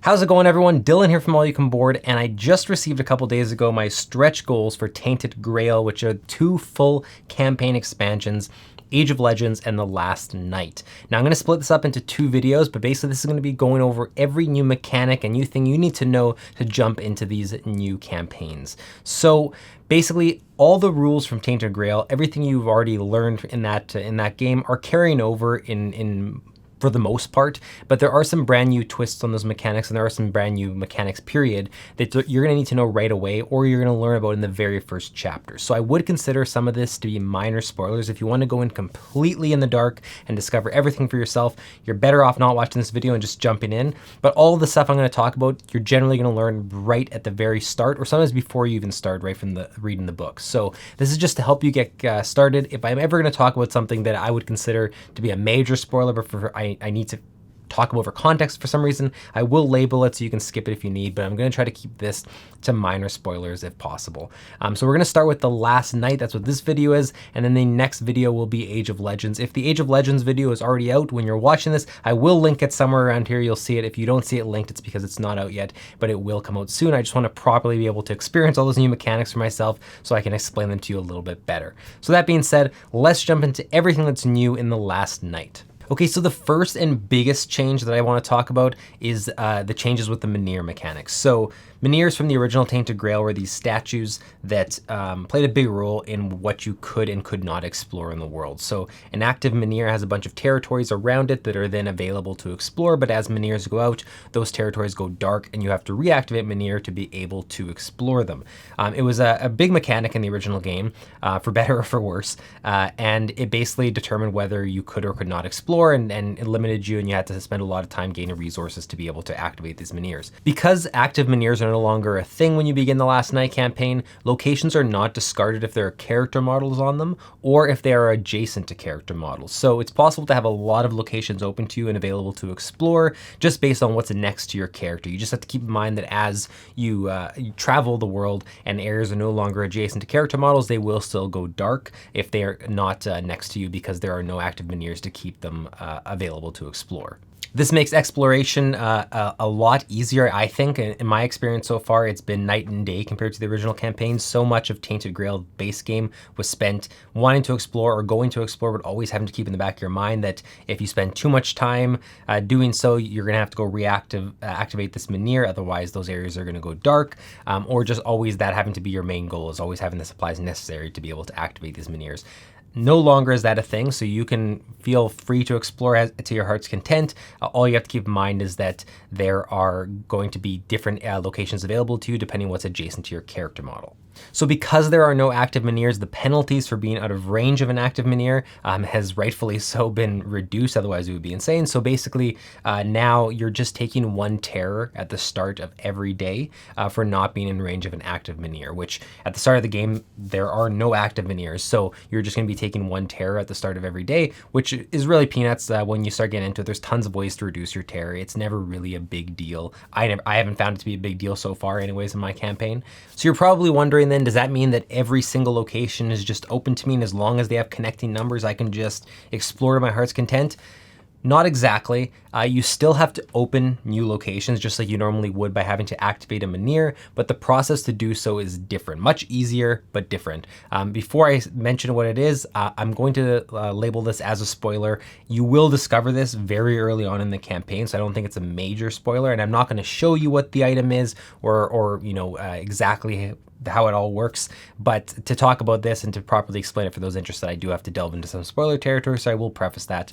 How's it going, everyone? Dylan here from AYCB Board, and I just received a couple days ago my stretch goals for Tainted Grail, which are 2 full campaign expansions, Age of Legends and The Last Night. Now I'm going to split this up into 2 videos, but basically this is going to be going over every new mechanic and new thing you need to know to jump into these new campaigns. So basically all the rules from Tainted Grail, everything you've already learned in that game are carrying over in for the most part, but there are some brand new twists on those mechanics, and there are some brand new mechanics, period, that you're gonna need to know right away, or you're gonna learn about in the very first chapter. So I would consider some of this to be minor spoilers. If you wanna go in completely in the dark and discover everything for yourself, you're better off not watching this video and just jumping in. But all of the stuff I'm gonna talk about, you're generally gonna learn right at the very start, or sometimes before you even start, right from the reading the book. So this is just to help you get started. If I'm ever gonna talk about something that I would consider to be a major spoiler, but I need to talk about for context for some reason, I will label it so you can skip it if you need, but I'm going to try to keep this to minor spoilers if possible. So we're going to start with The Last Night. That's what this video is, and then the next video will be Age of Legends. If the Age of Legends video is already out when you're watching this, I will link it somewhere around here. You'll see it. If you don't see it linked, it's because it's not out yet, but it will come out soon. I just want to properly be able to experience all those new mechanics for myself so I can explain them to you a little bit better. So that being said, let's jump into everything that's new in The Last Night. Okay, so the first and biggest change that I want to talk about is the changes with the Menhir mechanics. So Menhirs from the original Tainted Grail were these statues that played a big role in what you could and could not explore in the world. So an active Menhir has a bunch of territories around it that are then available to explore, but as Menhirs go out, those territories go dark and you have to reactivate Menhir to be able to explore them. It was a big mechanic in the original game, for better or for worse, and it basically determined whether you could or could not explore, and it limited you, and you had to spend a lot of time gaining resources to be able to activate these Menhirs. Because active Menhirs are no longer a thing when you begin the Last Night campaign, locations are not discarded if there are character models on them or if they are adjacent to character models. So it's possible to have a lot of locations open to you and available to explore just based on what's next to your character. You just have to keep in mind that as you travel the world and areas are no longer adjacent to character models, they will still go dark if they are not next to you, because there are no active Menhirs to keep them available to explore. This makes exploration a lot easier, I think. In my experience so far, it's been night and day compared to the original campaign. So much of Tainted Grail base game was spent wanting to explore or going to explore, but always having to keep in the back of your mind that if you spend too much time doing so, you're going to have to go activate this Menhir. Otherwise, those areas are going to go dark, or just always that having to be your main goal, is always having the supplies necessary to be able to activate these Menhirs. No longer is that a thing, so you can feel free to explore to your heart's content. All you have to keep in mind is that there are going to be different locations available to you depending on what's adjacent to your character model. So because there are no active Menhirs, the penalties for being out of range of an active Menhir has rightfully so been reduced, otherwise it would be insane. So basically now you're just taking 1 terror at the start of every day for not being in range of an active Menhir, which at the start of the game, there are no active Menhirs. So you're just gonna be taking 1 terror at the start of every day, which is really peanuts when you start getting into it. There's tons of ways to reduce your terror. It's never really a big deal. I haven't found it to be a big deal so far anyways in my campaign. So you're probably wondering then, does that mean that every single location is just open to me, and as long as they have connecting numbers, I can just explore to my heart's content? Not exactly. You still have to open new locations just like you normally would by having to activate a Menhir, but the process to do so is different. Much easier, but different. Before I mention what it is, I'm going to label this as a spoiler. You will discover this very early on in the campaign, so I don't think it's a major spoiler, and I'm not going to show you what the item is or you know, exactly how it all works, but to talk about this and to properly explain it for those interested, I do have to delve into some spoiler territory, so I will preface that.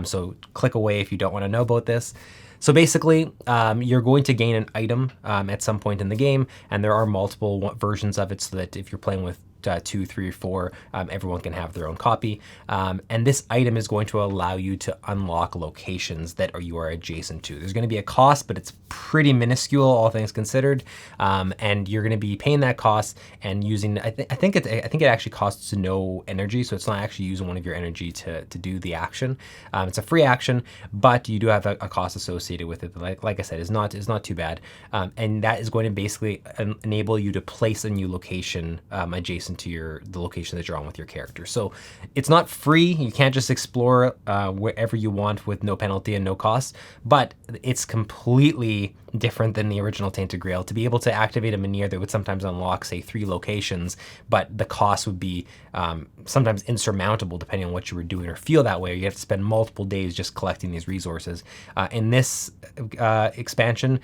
So click away if you don't want to know about this. So basically, you're going to gain an item at some point in the game, and there are multiple versions of it, so that if you're playing with 2, 3, or 4, everyone can have their own copy. And this item is going to allow you to unlock locations that you are adjacent to. There's going to be a cost, but it's pretty minuscule, all things considered. And you're going to be paying that cost and using, I think it actually costs no energy, so it's not actually using one of your energy to do the action. It's a free action, but you do have a cost associated with it. Like I said, is not too bad. And that is going to basically enable you to place a new location adjacent adjacent to the location that you're on with your character. So it's not free. You can't just explore wherever you want with no penalty and no cost, but it's completely different than the original Tainted Grail. To be able to activate a menhir that would sometimes unlock, say, 3 locations, but the cost would be sometimes insurmountable depending on what you were doing, or feel that way. You have to spend multiple days just collecting these resources. In this expansion,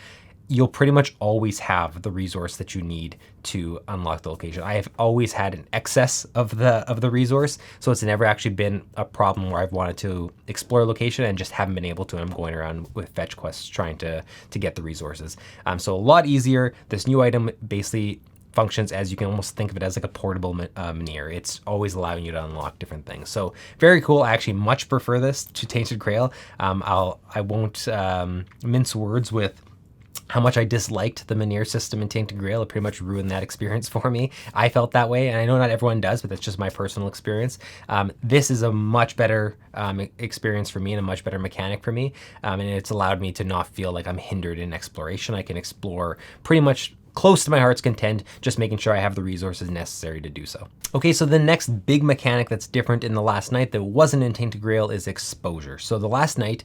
you'll pretty much always have the resource that you need to unlock the location. I have always had an excess of the resource, so it's never actually been a problem where I've wanted to explore a location and just haven't been able to. I'm going around with fetch quests trying to get the resources. So a lot easier. This new item basically functions as, you can almost think of it as like a portable menhir. It's always allowing you to unlock different things. So very cool. I actually much prefer this to Tainted Grail. I won't mince words with how much I disliked the menhir system in Tainted Grail. It pretty much ruined that experience for me. I felt that way, and I know not everyone does, but that's just my personal experience. This is a much better experience for me, and a much better mechanic for me, and it's allowed me to not feel like I'm hindered in exploration. I can explore pretty much close to my heart's content, just making sure I have the resources necessary to do so. Okay, so the next big mechanic that's different in the Last Night that wasn't in Tainted Grail is exposure. So the Last Night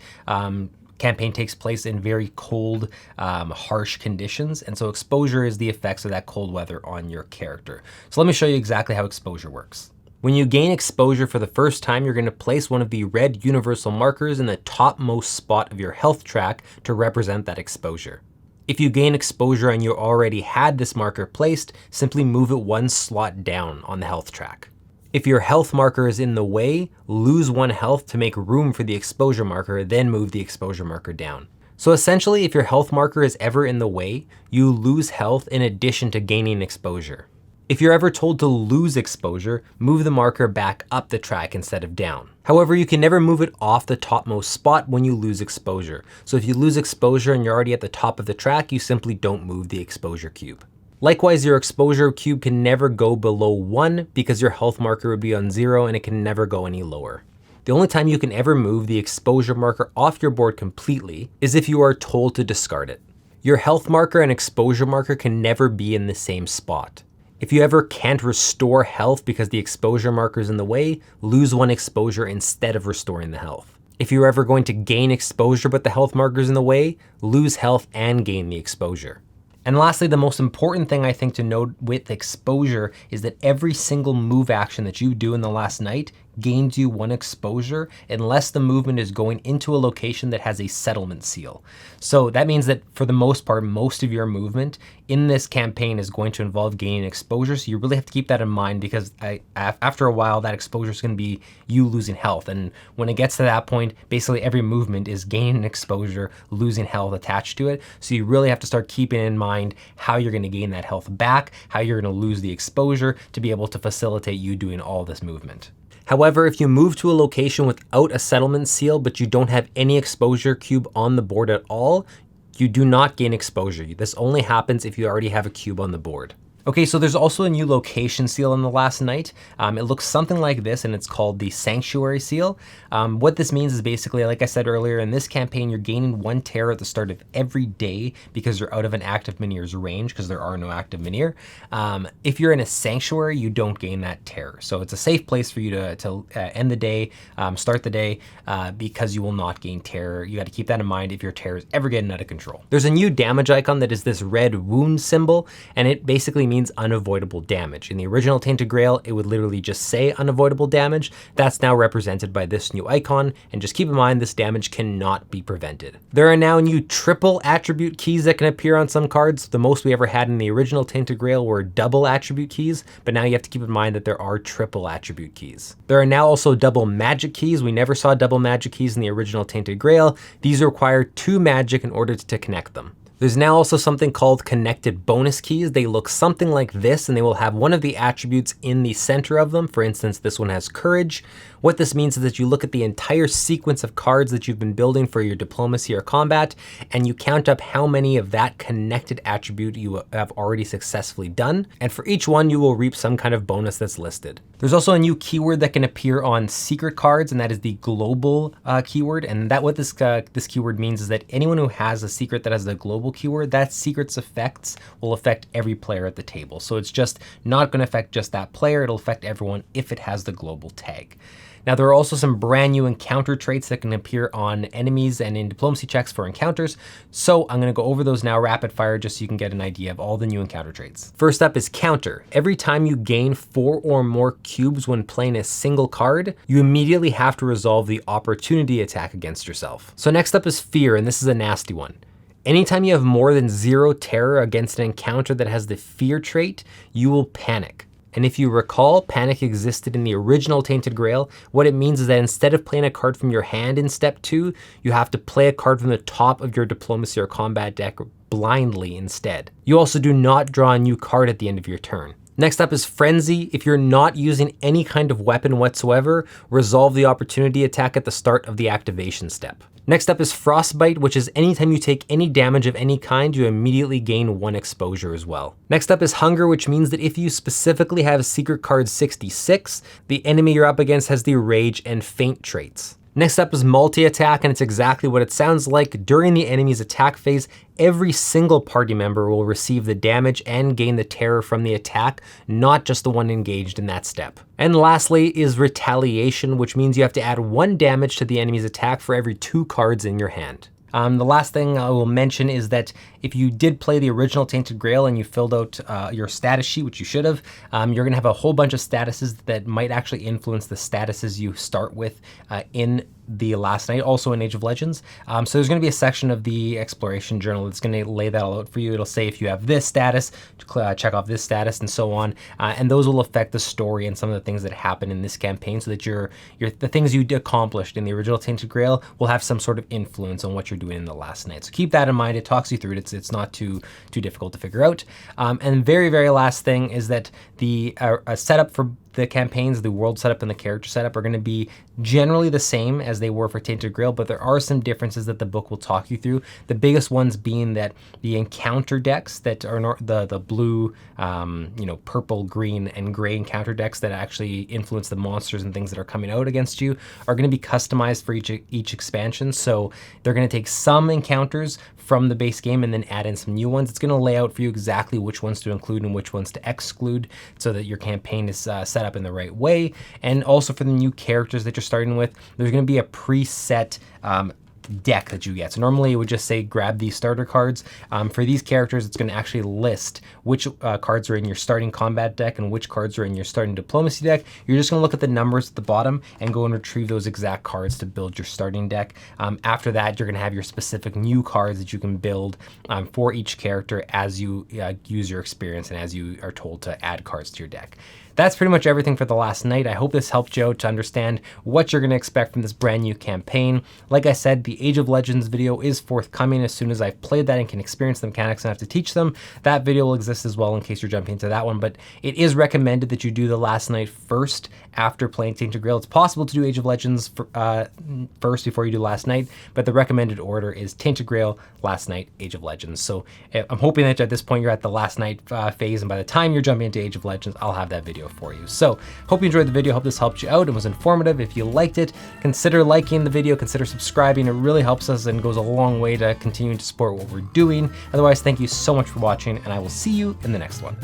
campaign takes place in very cold, harsh conditions, and so exposure is the effects of that cold weather on your character. So let me show you exactly how exposure works. When you gain exposure for the first time, you're going to place one of the red universal markers in the topmost spot of your health track to represent that exposure. If you gain exposure and you already had this marker placed, simply move it 1 slot down on the health track. If your health marker is in the way, lose 1 health to make room for the exposure marker, then move the exposure marker down. So essentially, if your health marker is ever in the way, you lose health in addition to gaining exposure. If you're ever told to lose exposure, move the marker back up the track instead of down. However, you can never move it off the topmost spot when you lose exposure. So if you lose exposure and you're already at the top of the track, you simply don't move the exposure cube. Likewise, your exposure cube can never go below 1 because your health marker would be on 0 and it can never go any lower. The only time you can ever move the exposure marker off your board completely is if you are told to discard it. Your health marker and exposure marker can never be in the same spot. If you ever can't restore health because the exposure marker is in the way, lose 1 exposure instead of restoring the health. If you're ever going to gain exposure but the health marker is in the way, lose health and gain the exposure. And lastly, the most important thing I think to note with exposure is that every single move action that you do in the Last Night gains you 1 exposure unless the movement is going into a location that has a settlement seal. So that means that for the most part, most of your movement in this campaign is going to involve gaining exposure. So you really have to keep that in mind, because after a while, that exposure is going to be you losing health. And when it gets to that point, basically every movement is gaining exposure, losing health attached to it. So you really have to start keeping in mind how you're going to gain that health back, how you're going to lose the exposure to be able to facilitate you doing all this movement. However, if you move to a location without a settlement seal, but you don't have any exposure cube on the board at all, you do not gain exposure. This only happens if you already have a cube on the board. Okay, so there's also a new location seal in the Last Night. It looks something like this, and it's called the Sanctuary Seal. What this means is basically, like I said earlier, in this campaign, you're gaining 1 terror at the start of every day because you're out of an active menhir's range, because there are no active menhir. If you're in a sanctuary, you don't gain that terror. So it's a safe place for you to end the day, start the day, because you will not gain terror. You got to keep that in mind if your terror is ever getting out of control. There's a new damage icon that is this red wound symbol, and it basically means unavoidable damage. In the original Tainted Grail, it would literally just say unavoidable damage. That's now represented by this new icon, and just keep in mind this damage cannot be prevented. There are now new triple attribute keys that can appear on some cards. The most we ever had in the original Tainted Grail were double attribute keys, but now you have to keep in mind that there are triple attribute keys. There are now also double magic keys. We never saw double magic keys in the original Tainted Grail. These require 2 magic in order to connect them. There's now also something called connected bonus keys. They look something like this, and they will have one of the attributes in the center of them. For instance, this one has courage. What this means is that you look at the entire sequence of cards that you've been building for your diplomacy or combat, and you count up how many of that connected attribute you have already successfully done. And for each one, you will reap some kind of bonus that's listed. There's also a new keyword that can appear on secret cards, and that is the global keyword. And what this keyword means is that anyone who has a secret that has the global keyword, that secret's effects will affect every player at the table. So it's just not going to affect just that player. It'll affect everyone if it has the global tag. Now, there are also some brand new encounter traits that can appear on enemies and in diplomacy checks for encounters. So I'm going to go over those now rapid fire just so you can get an idea of all the new encounter traits. First up is counter. Every time you gain 4 or more cubes when playing a single card, you immediately have to resolve the opportunity attack against yourself. So next up is fear, and this is a nasty one. Anytime you have more than 0 terror against an encounter that has the fear trait, you will panic. And if you recall, panic existed in the original Tainted Grail. What it means is that instead of playing a card from your hand in step 2, you have to play a card from the top of your diplomacy or combat deck blindly instead. You also do not draw a new card at the end of your turn. Next up is Frenzy. If you're not using any kind of weapon whatsoever, resolve the opportunity attack at the start of the activation step. Next up is Frostbite, which is anytime you take any damage of any kind, you immediately gain 1 exposure as well. Next up is Hunger, which means that if you specifically have secret card 66, the enemy you're up against has the Rage and Faint traits. Next up is multi-attack, and it's exactly what it sounds like. During the enemy's attack phase, every single party member will receive the damage and gain the terror from the attack, not just the one engaged in that step. And lastly is Retaliation, which means you have to add 1 damage to the enemy's attack for every 2 cards in your hand. The last thing I will mention is that if you did play the original Tainted Grail and you filled out your status sheet, which you should have, you're gonna have a whole bunch of statuses that might actually influence the statuses you start with in the last night, also in Age of Legends. So there's going to be a section of the exploration journal that's going to lay that all out for you. It'll say if you have this status, check off this status, and so on. And those will affect the story and some of the things that happen in this campaign, so that the things you accomplished in the original Tainted Grail will have some sort of influence on what you're doing in the last night. So keep that in mind. It talks you through it. It's not too difficult to figure out. And very, very last thing is that the setup for the campaigns, the world setup and the character setup are going to be generally the same as they were for Tainted Grail, but there are some differences that the book will talk you through. The biggest ones being that the encounter decks that are the blue, purple, green, and gray encounter decks that actually influence the monsters and things that are coming out against you are going to be customized for each expansion. So they're going to take some encounters from the base game and then add in some new ones. It's going to lay out for you exactly which ones to include and which ones to exclude, so that your campaign is set up in the right way. And also for the new characters that you're starting with, there's going to be a preset deck that you get. So normally it would just say grab these starter cards. For these characters, it's going to actually list which cards are in your starting combat deck and which cards are in your starting diplomacy deck. You're just going to look at the numbers at the bottom and go and retrieve those exact cards to build your starting deck. After that, you're going to have your specific new cards that you can build for each character as you use your experience and as you are told to add cards to your deck. That's pretty much everything for the last night. I hope this helped you out to understand what you're going to expect from this brand new campaign. Like I said, the Age of Legends video is forthcoming as soon as I've played that and can experience the mechanics and have to teach them. That video will exist as well in case you're jumping into that one, but it is recommended that you do the last night first after playing Tainted Grail. It's possible to do Age of Legends first before you do last night, but the recommended order is Tainted Grail, last night, Age of Legends. So I'm hoping that at this point you're at the last night phase, and by the time you're jumping into Age of Legends, I'll have that video for you. So hope you enjoyed the video. Hope this helped you out and was informative. If you liked it, consider liking the video, consider subscribing. It really helps us and goes a long way to continuing to support what we're doing. Otherwise, thank you so much for watching, and I will see you in the next one.